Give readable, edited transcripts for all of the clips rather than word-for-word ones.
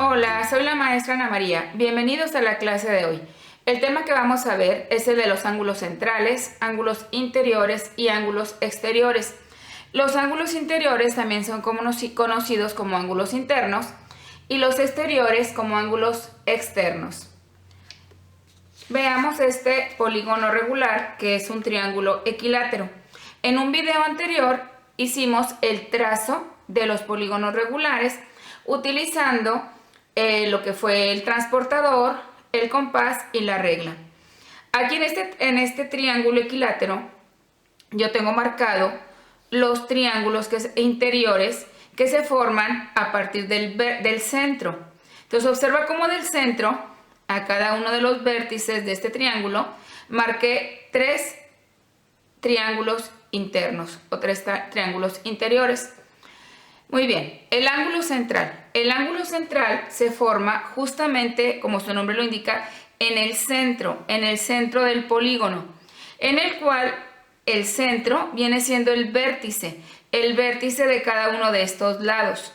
Hola, soy la maestra Ana María. Bienvenidos a la clase de hoy. El tema que vamos a ver es el de los ángulos centrales, ángulos interiores y ángulos exteriores. Los ángulos interiores también son conocidos como ángulos internos y los exteriores como ángulos externos. Veamos este polígono regular, que es un triángulo equilátero. En un video anterior hicimos el trazo de los polígonos regulares utilizando lo que fue el transportador, el compás y la regla. Aquí en este triángulo equilátero yo tengo marcado los triángulos interiores que se forman a partir del centro. Entonces observa cómo del centro a cada uno de los vértices de este triángulo marqué tres triángulos internos o tres triángulos interiores. Muy bien, el ángulo central. El ángulo central se forma justamente, como su nombre lo indica, en el centro del polígono, en el cual el centro viene siendo el vértice de cada uno de estos lados.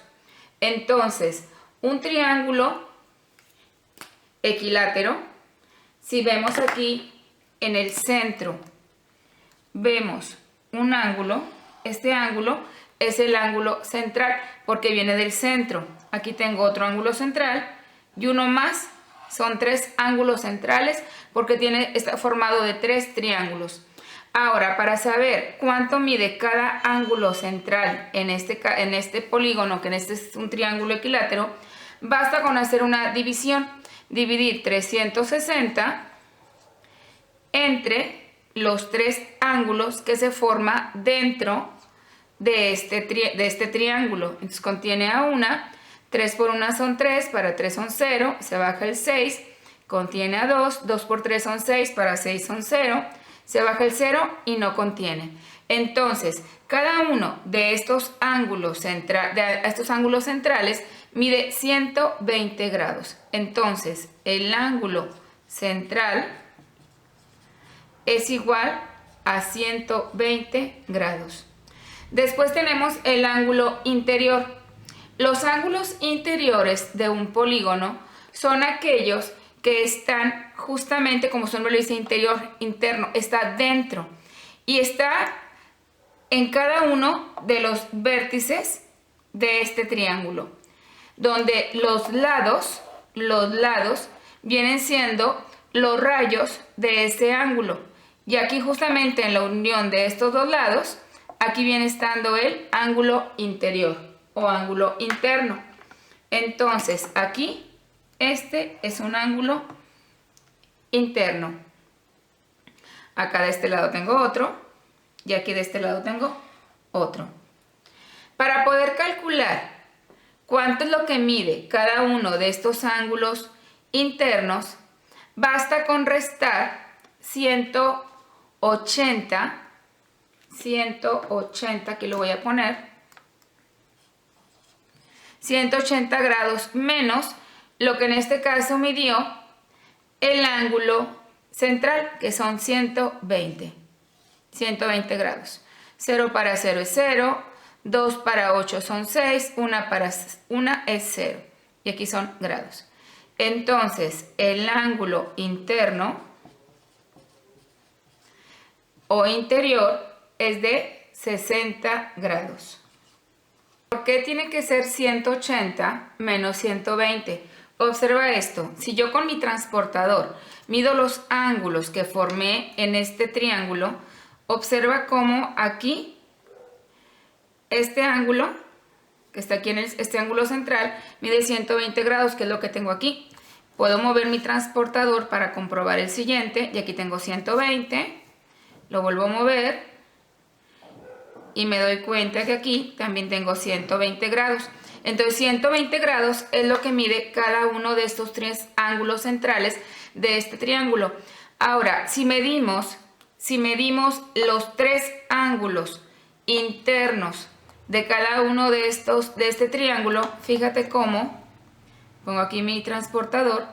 Entonces, un triángulo equilátero, si vemos aquí en el centro, vemos un ángulo, este ángulo es el ángulo central porque viene del centro. Aquí tengo otro ángulo central y uno más. Son tres ángulos centrales porque está formado de tres triángulos. Ahora, para saber cuánto mide cada ángulo central en este polígono, que es un triángulo equilátero, basta con hacer una división. Dividir 360 entre los tres ángulos que se forma dentro de este triángulo. Entonces contiene a una, 3 por 1 son 3, para 3 son 0, se baja el 6, contiene a 2, 2 por 3 son 6, para 6 son 0, se baja el 0 y no contiene. Entonces, cada uno de estos ángulos centrales mide 120 grados. Entonces, el ángulo central es igual a 120 grados. Después tenemos el ángulo interior. Los ángulos interiores de un polígono son aquellos que están justamente, como su nombre lo dice, interno, está dentro y está en cada uno de los vértices de este triángulo, donde los lados vienen siendo los rayos de ese ángulo. Y aquí justamente en la unión de estos dos lados, aquí viene estando el ángulo interior o ángulo interno. Entonces aquí este es un ángulo interno. Acá de este lado tengo otro y aquí de este lado tengo otro. Para poder calcular cuánto es lo que mide cada uno de estos ángulos internos, basta con restar 180, aquí lo voy a poner, 180 grados menos lo que en este caso midió el ángulo central, que son 120 grados. 0 para 0 es 0, 2 para 8 son 6, 1 para 1 es 0. Y aquí son grados. Entonces, el ángulo interno o interior es de 60 grados. ¿Por qué tiene que ser 180 menos 120? Observa esto. Si yo con mi transportador mido los ángulos que formé en este triángulo, observa cómo aquí este ángulo, que está aquí en este ángulo central, mide 120 grados, que es lo que tengo aquí. Puedo mover mi transportador para comprobar el siguiente, y aquí tengo 120, lo vuelvo a mover y me doy cuenta que aquí también tengo 120 grados. Entonces 120 grados es lo que mide cada uno de estos tres ángulos centrales de este triángulo. Ahora, si medimos los tres ángulos internos de cada uno de este triángulo, fíjate cómo pongo aquí mi transportador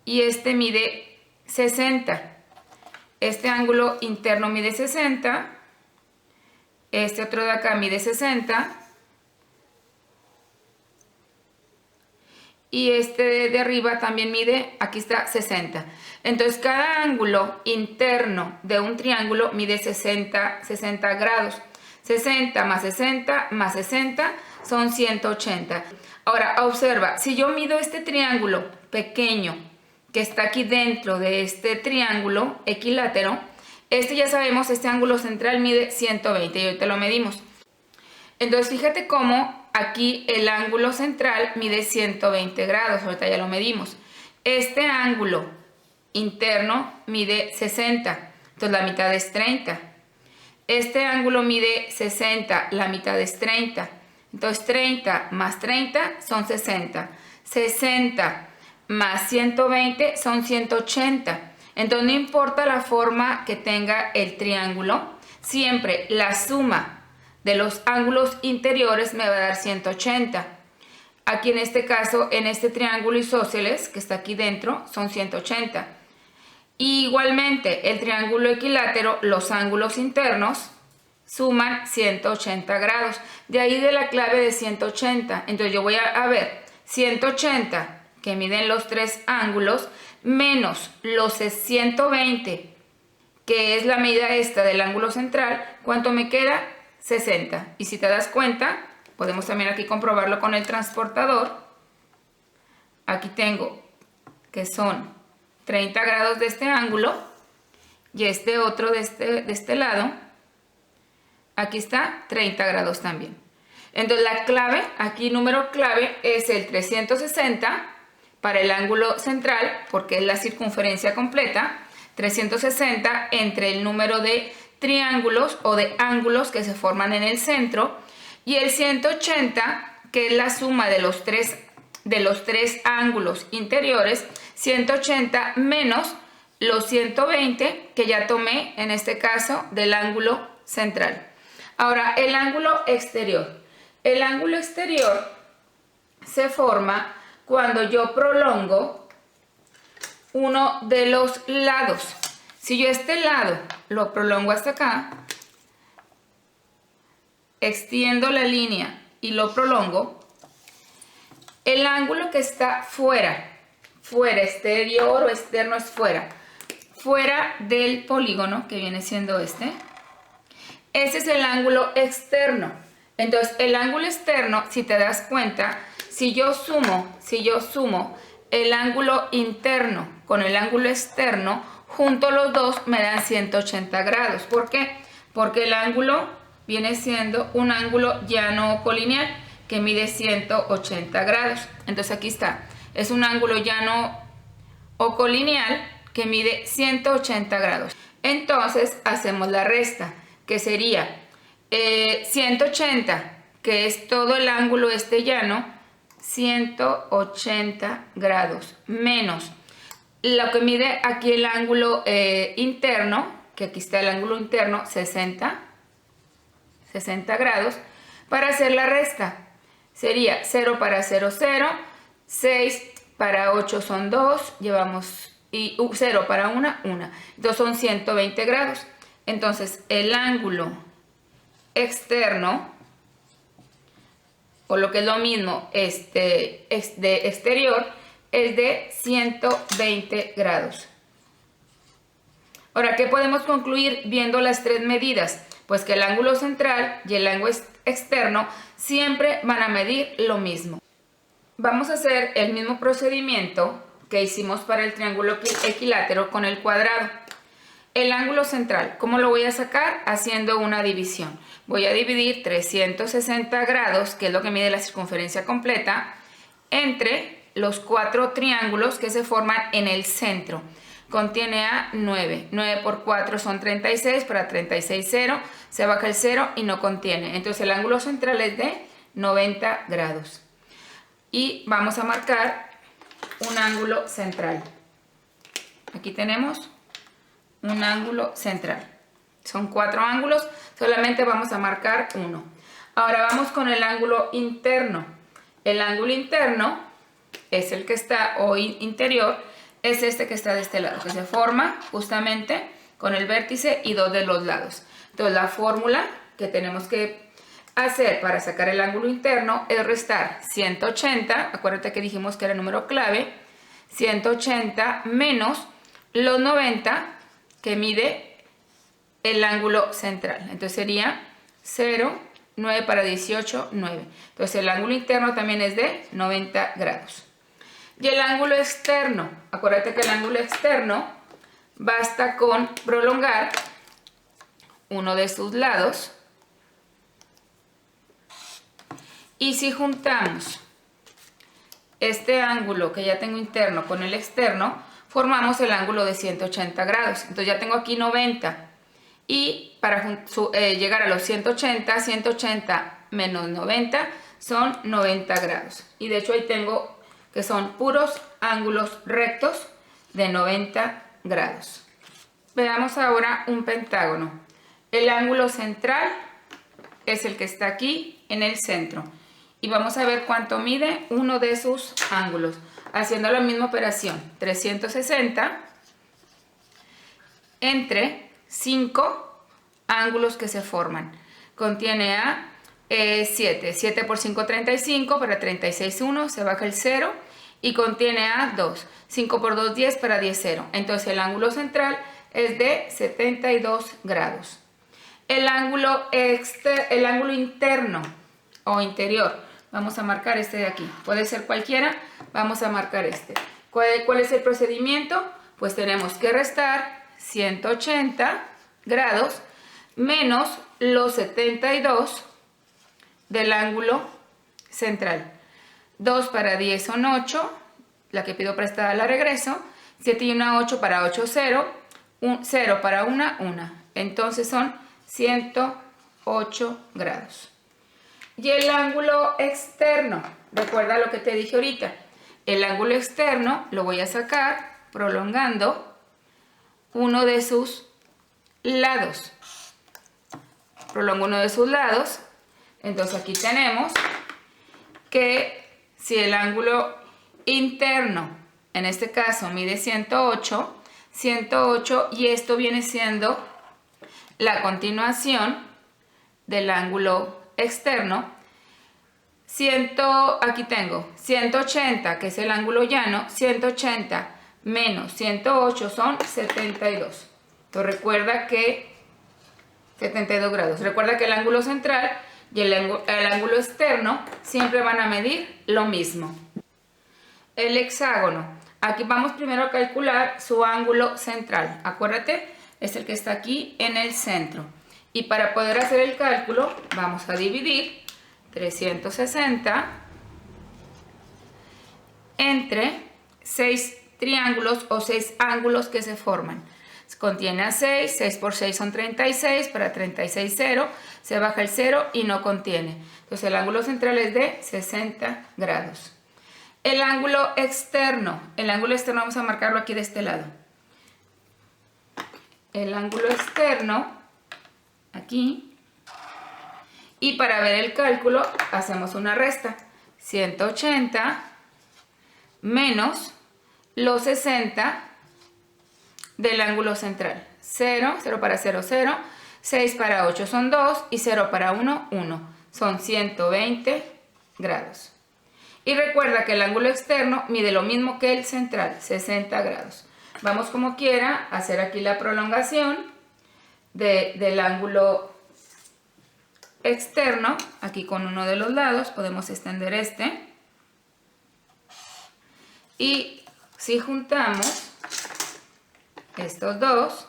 y este mide 60. Este ángulo interno mide 60, este otro de acá mide 60 y este de arriba también mide, aquí está, 60. Entonces cada ángulo interno de un triángulo mide 60 grados. 60 más 60 más 60 son 180. Ahora observa, si yo mido este triángulo pequeño que está aquí dentro de este triángulo equilátero, este ya sabemos, este ángulo central mide 120 y ahorita lo medimos. Entonces fíjate cómo aquí el ángulo central mide 120 grados, ahorita ya lo medimos. Este ángulo interno mide 60, entonces la mitad es 30. Este ángulo mide 60, la mitad es 30. Entonces 30 más 30 son 60. 60 más 120 son 180. Entonces no importa la forma que tenga el triángulo, siempre la suma de los ángulos interiores me va a dar 180. Aquí en este caso, en este triángulo isósceles que está aquí dentro, son 180. Y igualmente, el triángulo equilátero, los ángulos internos suman 180 grados. De ahí de la clave de 180. Entonces yo voy a ver 180 que miden los tres ángulos menos los 120 que es la medida esta del ángulo central. ¿Cuánto me queda? 60. Y si te das cuenta, podemos también aquí comprobarlo con el transportador. Aquí tengo que son 30 grados de este ángulo y este otro de este lado. Aquí está 30 grados también. Entonces la clave, aquí número clave es el 360 para el ángulo central, porque es la circunferencia completa. 360 entre el número de triángulos o de ángulos que se forman en el centro, y el 180 que es la suma de los tres ángulos interiores. 180 menos los 120 que ya tomé en este caso del ángulo central. Ahora el ángulo exterior. El ángulo exterior se forma cuando yo prolongo uno de los lados. Si yo este lado lo prolongo hasta acá, extiendo la línea y lo prolongo, el ángulo que está fuera, exterior o externo es fuera del polígono, que viene siendo ese es el ángulo externo. Entonces el ángulo externo, si te das cuenta, si yo sumo el ángulo interno con el ángulo externo, junto los dos me dan 180 grados. ¿Por qué? Porque el ángulo viene siendo un ángulo llano o colineal que mide 180 grados. Entonces aquí está, es un ángulo llano o colineal que mide 180 grados. Entonces hacemos la resta, que sería 180, que es todo el ángulo llano, 180 grados, menos lo que mide aquí el ángulo interno, que aquí está el ángulo interno, 60 grados. Para hacer la resta sería 0 para 0, 0, 6 para 8 son 2, llevamos, y 0 para 1, 1. Entonces son 120 grados. Entonces el ángulo externo, o lo que es lo mismo, de exterior, es de 120 grados. Ahora, ¿qué podemos concluir viendo las tres medidas? Pues que el ángulo central y el ángulo externo siempre van a medir lo mismo. Vamos a hacer el mismo procedimiento que hicimos para el triángulo equilátero con el cuadrado. El ángulo central, ¿cómo lo voy a sacar? Haciendo una división. Voy a dividir 360 grados, que es lo que mide la circunferencia completa, entre los cuatro triángulos que se forman en el centro. Contiene a 9. 9 por 4 son 36, para 36, 0. Se baja el 0 y no contiene. Entonces el ángulo central es de 90 grados. Y vamos a marcar un ángulo central. Aquí tenemos un ángulo central. Son 4 ángulos, solamente vamos a marcar uno. Ahora vamos con el ángulo interno. El ángulo interno es el que está, o interior, es este que está de este lado, que se forma justamente con el vértice y dos de los lados. Entonces la fórmula que tenemos que hacer para sacar el ángulo interno es restar 180, acuérdate que dijimos que era el número clave, 180 menos los 90 que mide el ángulo central. Entonces sería 0, 9 para 18, 9. Entonces el ángulo interno también es de 90 grados. Y el ángulo externo, acuérdate que el ángulo externo basta con prolongar uno de sus lados. Y si juntamos este ángulo que ya tengo interno con el externo, formamos el ángulo de 180 grados. Entonces ya tengo aquí 90. Y para llegar a los 180, 180 menos 90 son 90 grados. Y de hecho ahí tengo que son puros ángulos rectos de 90 grados. Veamos ahora un pentágono. El ángulo central es el que está aquí en el centro. Y vamos a ver cuánto mide uno de sus ángulos. Haciendo la misma operación, 360 entre 5 ángulos que se forman. Contiene a 7. 7 por 5, 35. Para 36, 1. Se baja el 0. Y contiene a 2. 5 por 2, 10. Para 10, 0. Entonces el ángulo central es de 72 grados. El ángulo interno o interior. Vamos a marcar este de aquí. Puede ser cualquiera. Vamos a marcar este. ¿Cuál es el procedimiento? Pues tenemos que restar 180 grados menos los 72 del ángulo central. 2 para 10 son 8. La que pido prestada la regreso. 7 y 1, 8 para 8, 0. 0 para 1, 1. Entonces son 108 grados. Y el ángulo externo, recuerda lo que te dije ahorita, el ángulo externo lo voy a sacar prolongando uno de sus lados. Prolongo uno de sus lados, entonces aquí tenemos que si el ángulo interno, en este caso mide 108, 108 y esto viene siendo la continuación del ángulo externo, aquí tengo 180 que es el ángulo llano, 180 menos 108 son 72. Entonces recuerda que 72 grados. Recuerda que el ángulo central y el ángulo externo siempre van a medir lo mismo. El hexágono. Aquí vamos primero a calcular su ángulo central. Acuérdate, es el que está aquí en el centro. Y para poder hacer el cálculo, vamos a dividir 360 entre 6 triángulos o 6 ángulos que se forman. Contiene a 6, 6 por 6 son 36, para 36, 0, se baja el 0 y no contiene. Entonces el ángulo central es de 60 grados. El ángulo externo vamos a marcarlo aquí de este lado. El ángulo externo aquí, y para ver el cálculo hacemos una resta, 180 menos los 60 del ángulo central, 0, 0 para 0, 0, 6 para 8 son 2 y 0 para 1, 1, son 120 grados. Y recuerda que el ángulo externo mide lo mismo que el central, 60 grados. Vamos como quiera a hacer aquí la prolongación del ángulo externo. Aquí con uno de los lados podemos extender este. Y si juntamos estos dos,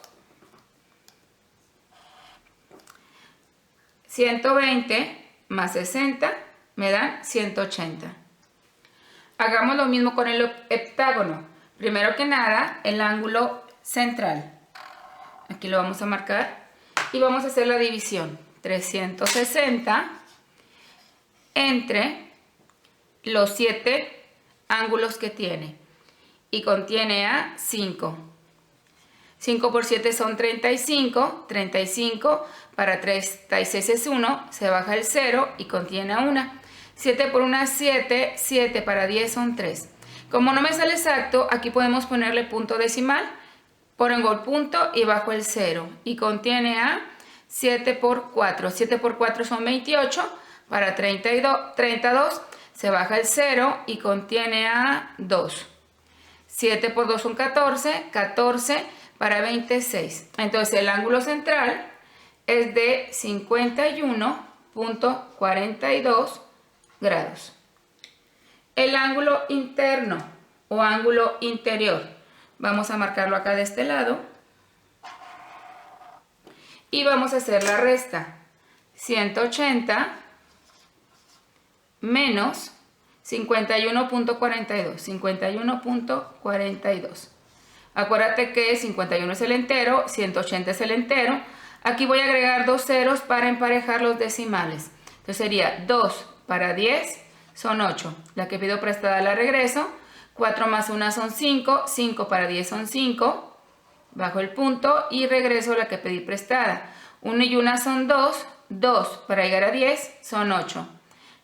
120 más 60 me dan 180. Hagamos lo mismo con el heptágono. Primero que nada, el ángulo central. Aquí lo vamos a marcar y vamos a hacer la división. 360 entre los 7 ángulos que tiene. Y contiene a 5. 5 por 7 son 35. 35 para 36 es 1. Se baja el 0 y contiene a 1. 7 por 1 es 7. 7 para 10 son 3. Como no me sale exacto, aquí podemos ponerle punto decimal. Pongo el punto y bajo el 0. Y contiene a 7 por 4. 7 por 4 son 28. Para 32 se baja el 0 y contiene a 2. 7 por 2 son 14. 14 para 26. Entonces el ángulo central es de 51.42 grados. El ángulo interno o ángulo interior, vamos a marcarlo acá de este lado y vamos a hacer la resta. 180 menos 51.42. 51.42. Acuérdate que 51 es el entero, 180 es el entero. Aquí voy a agregar 2 ceros para emparejar los decimales. Entonces sería 2 para 10 son 8. La que pido prestada la regreso. 4 más 1 son 5. 5 para 10 son 5. Bajo el punto y regreso la que pedí prestada. 1 y 1 son 2. 2 para llegar a 10 son 8.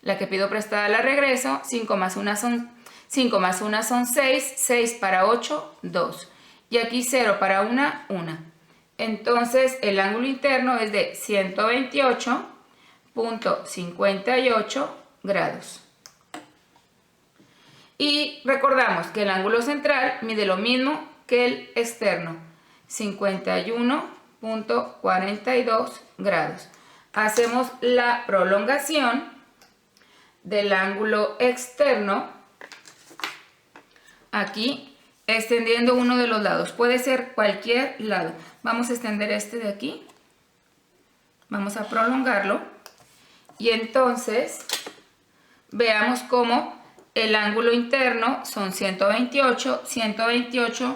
La que pido prestada la regreso. 5 más 1 son 6. 6 para 8, 2. Y aquí 0 para 1, 1. Entonces el ángulo interno es de 128.58 grados. Y recordamos que el ángulo central mide lo mismo que el externo, 51.42 grados. Hacemos la prolongación del ángulo externo aquí, extendiendo uno de los lados. Puede ser cualquier lado. Vamos a extender este de aquí. Vamos a prolongarlo. Y entonces veamos cómo el ángulo interno son 128.58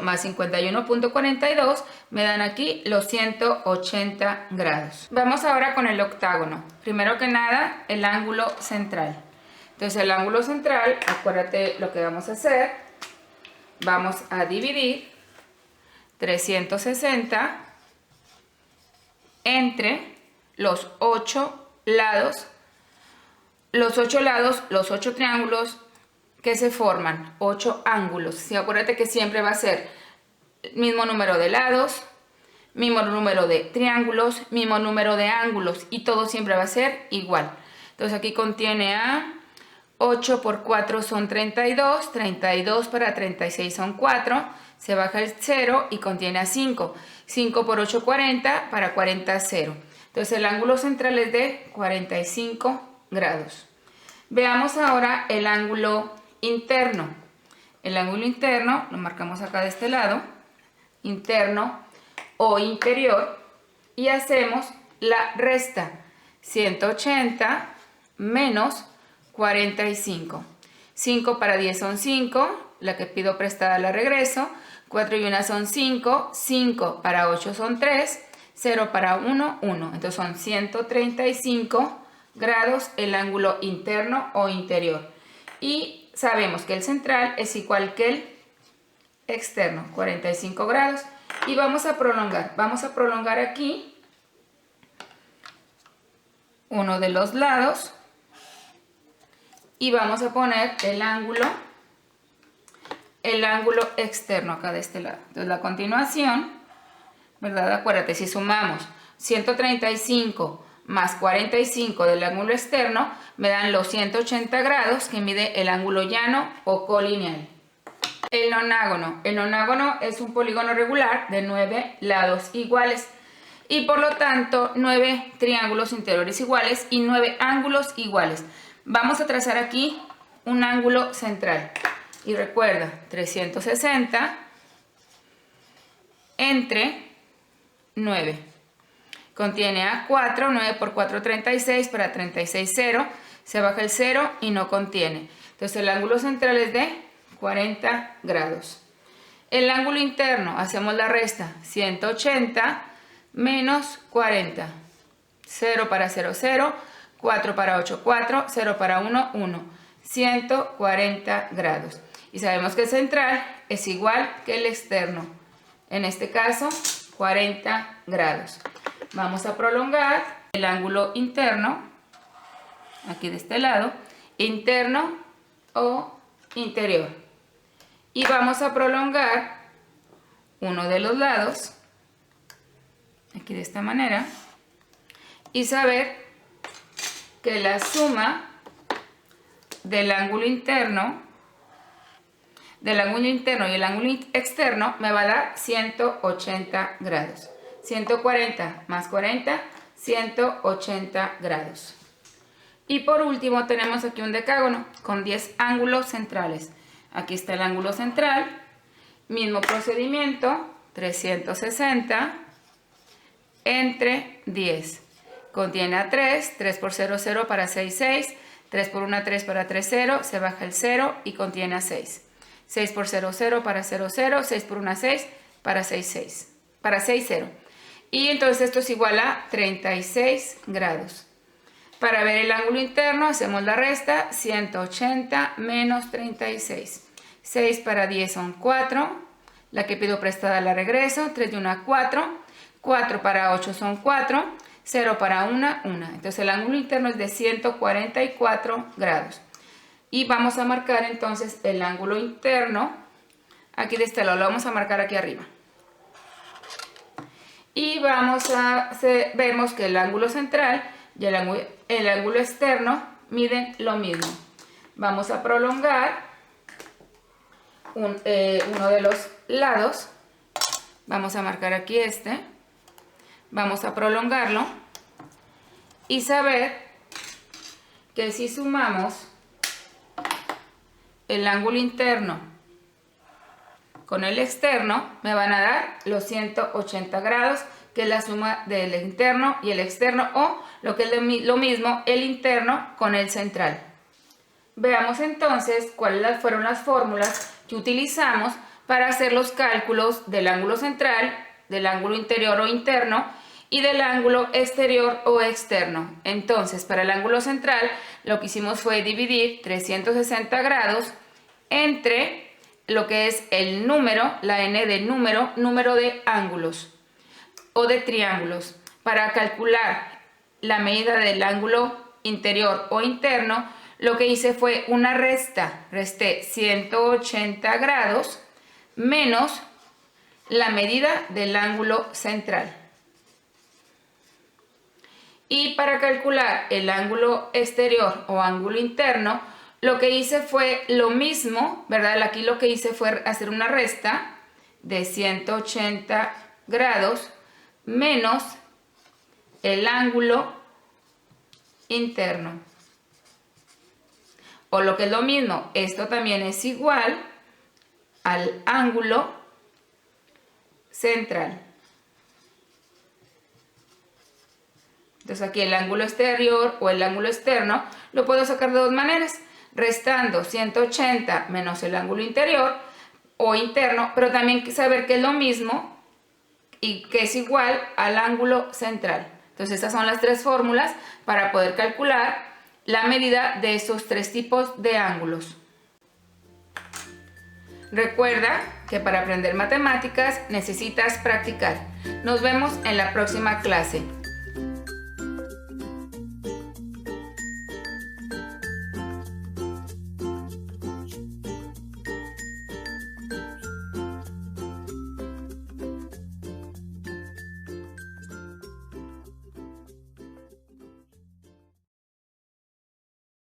más 51.42 me dan aquí los 180 grados. Vamos ahora con el octágono. Primero que nada, el ángulo central. Entonces el ángulo central, acuérdate lo que vamos a hacer. Vamos a dividir 360 entre los 8 lados. Los 8 triángulos que se forman, 8 ángulos. Sí, acuérdate que siempre va a ser el mismo número de lados, mismo número de triángulos, mismo número de ángulos y todo siempre va a ser igual. Entonces aquí contiene a 8 por 4 son 32, 32 para 36 son 4, se baja el 0 y contiene a 5. 5 por 8, 40, para 40, 0. Entonces el ángulo central es de 45 grados. Veamos ahora el ángulo interno. El ángulo interno lo marcamos acá de este lado, interno o interior, y hacemos la resta. 180 menos 45. 5 para 10 son 5, la que pido prestada la regreso. 4 y 1 son 5, 5 para 8 son 3, 0 para 1, 1. Entonces son 135 grados el ángulo interno o interior. Y sabemos que el central es igual que el externo, 45 grados. Y vamos a prolongar aquí uno de los lados y vamos a poner el ángulo externo acá de este lado. Entonces la continuación, ¿verdad? Acuérdate, si sumamos 135 más 45 del ángulo externo, me dan los 180 grados que mide el ángulo llano o colineal. El nonágono. El nonágono es un polígono regular de 9 lados iguales y por lo tanto 9 triángulos interiores iguales y 9 ángulos iguales. Vamos a trazar aquí un ángulo central. Y recuerda, 360 entre 9. Contiene a 4, 9 por 4, 36, para 36, 0. Se baja el 0 y no contiene. Entonces el ángulo central es de 40 grados. El ángulo interno, hacemos la resta. 180 menos 40. 0 para 0, 0. 4 para 8, 4. 0 para 1, 1. 140 grados. Y sabemos que el central es igual que el externo. En este caso, 40 grados. Vamos a prolongar el ángulo interno, aquí de este lado, interno o interior. Y vamos a prolongar uno de los lados aquí de esta manera, y saber que la suma del ángulo interno y el ángulo externo me va a dar 180 grados. 140 más 40, 180 grados. Y por último tenemos aquí un decágono con 10 ángulos centrales. Aquí está el ángulo central, mismo procedimiento, 360 entre 10. Contiene a 3, 3 por 0, 0 para 6, 6, 3 por 1, 3 para 3, 0, se baja el 0 y contiene a 6. 6 por 0, 0 para 0, 0, 6 por 1, 6 para 6, 6, para 6, 0. Y entonces esto es igual a 36 grados. Para ver el ángulo interno hacemos la resta, 180 menos 36. 6 para 10 son 4, la que pido prestada la regreso, 3 de 1 4, 4 para 8 son 4, 0 para 1, 1. Entonces el ángulo interno es de 144 grados. Y vamos a marcar entonces el ángulo interno, aquí de este lado, lo vamos a marcar aquí arriba. Y vemos que el ángulo central y el ángulo externo miden lo mismo. Vamos a prolongar uno de los lados. Vamos a marcar aquí este. Vamos a prolongarlo y saber que si sumamos el ángulo interno con el externo me van a dar los 180 grados, que es la suma del interno y el externo, o lo que es lo mismo, el interno con el central. Veamos entonces cuáles fueron las fórmulas que utilizamos para hacer los cálculos del ángulo central, del ángulo interior o interno y del ángulo exterior o externo. Entonces, para el ángulo central lo que hicimos fue dividir 360 grados entre lo que es el número, la n de número de ángulos o de triángulos. Para calcular la medida del ángulo interior o interno, lo que hice fue una resta. Resté 180 grados menos la medida del ángulo central. Y para calcular el ángulo exterior o ángulo interno, lo que hice fue lo mismo, ¿verdad? Aquí lo que hice fue hacer una resta de 180 grados menos el ángulo interno. O lo que es lo mismo, esto también es igual al ángulo central. Entonces aquí el ángulo exterior o el ángulo externo lo puedo sacar de dos maneras, restando 180 menos el ángulo interior o interno, pero también saber que es lo mismo y que es igual al ángulo central. Entonces estas son las tres fórmulas para poder calcular la medida de estos tres tipos de ángulos. Recuerda que para aprender matemáticas necesitas practicar. Nos vemos en la próxima clase.